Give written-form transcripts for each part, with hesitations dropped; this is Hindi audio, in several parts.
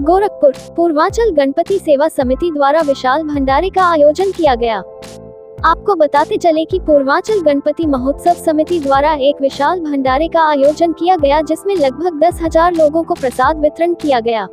गोरखपुर पूर्वांचल गणपति सेवा समिति द्वारा विशाल भंडारे का आयोजन किया गया। आपको बताते चले कि पूर्वांचल गणपति महोत्सव समिति द्वारा एक विशाल भंडारे का आयोजन किया गया, जिसमें लगभग 10,000 लोगों को प्रसाद वितरण किया गया।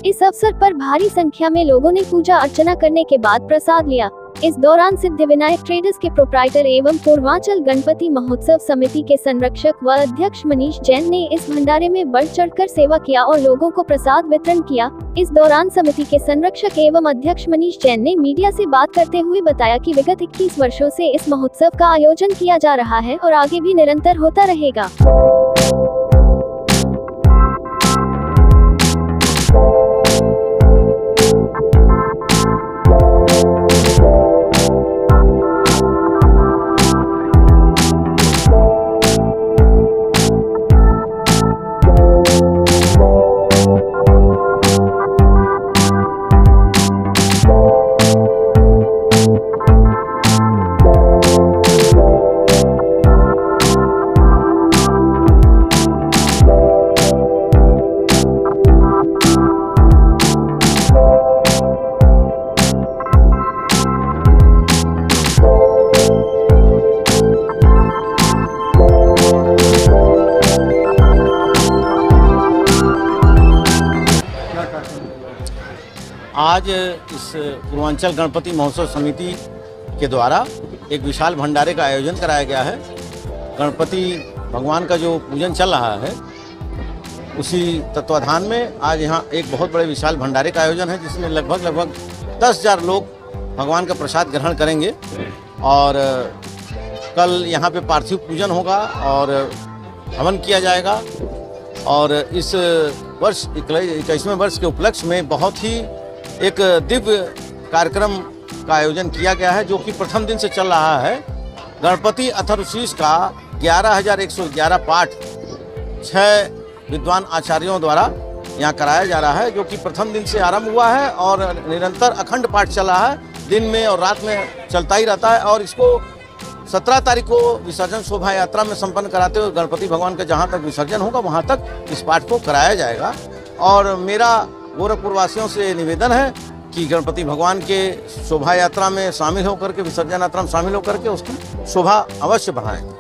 इस अवसर पर भारी संख्या में लोगों ने पूजा अर्चना करने के बाद प्रसाद लिया। इस दौरान सिद्धिविनायक ट्रेडर्स के प्रोप्राइटर एवं पूर्वांचल गणपति महोत्सव समिति के संरक्षक व अध्यक्ष मनीष जैन ने इस भंडारे में बढ़ चढ़कर सेवा किया और लोगों को प्रसाद वितरण किया। इस दौरान समिति के संरक्षक एवं अध्यक्ष मनीष जैन ने मीडिया से बात करते हुए बताया कि विगत 21 वर्षों से इस महोत्सव का आयोजन किया जा रहा है और आगे भी निरंतर होता रहेगा। आज इस पूर्वांचल गणपति महोत्सव समिति के द्वारा एक विशाल भंडारे का आयोजन कराया गया है। गणपति भगवान का जो पूजन चल रहा है, उसी तत्वाधान में आज यहाँ एक बहुत बड़े विशाल भंडारे का आयोजन है, जिसमें लगभग 10,000 लोग भगवान का प्रसाद ग्रहण करेंगे। और कल यहाँ पे पार्थिव पूजन होगा और हवन किया जाएगा। और इस वर्ष 21वें वर्ष के उपलक्ष्य में बहुत ही एक दिव्य कार्यक्रम का आयोजन किया गया है, जो कि प्रथम दिन से चल रहा है। गणपति अथर्वशीष का 11,111 पाठ 6 विद्वान आचार्यों द्वारा यहाँ कराया जा रहा है, जो कि प्रथम दिन से आरंभ हुआ है और निरंतर अखंड पाठ चल रहा है, दिन में और रात में चलता ही रहता है। और इसको 17 तारीख को विसर्जन शोभा यात्रा में संपन्न कराते हुए गणपति भगवान का जहाँ तक विसर्जन होगा वहाँ तक इस पाठ को कराया जाएगा। और मेरा गोरखपुर वासियों से निवेदन है कि गणपति भगवान के शोभा यात्रा में शामिल होकर के, विसर्जन यात्रा में शामिल होकर के उसकी शोभा अवश्य बढ़ाएं।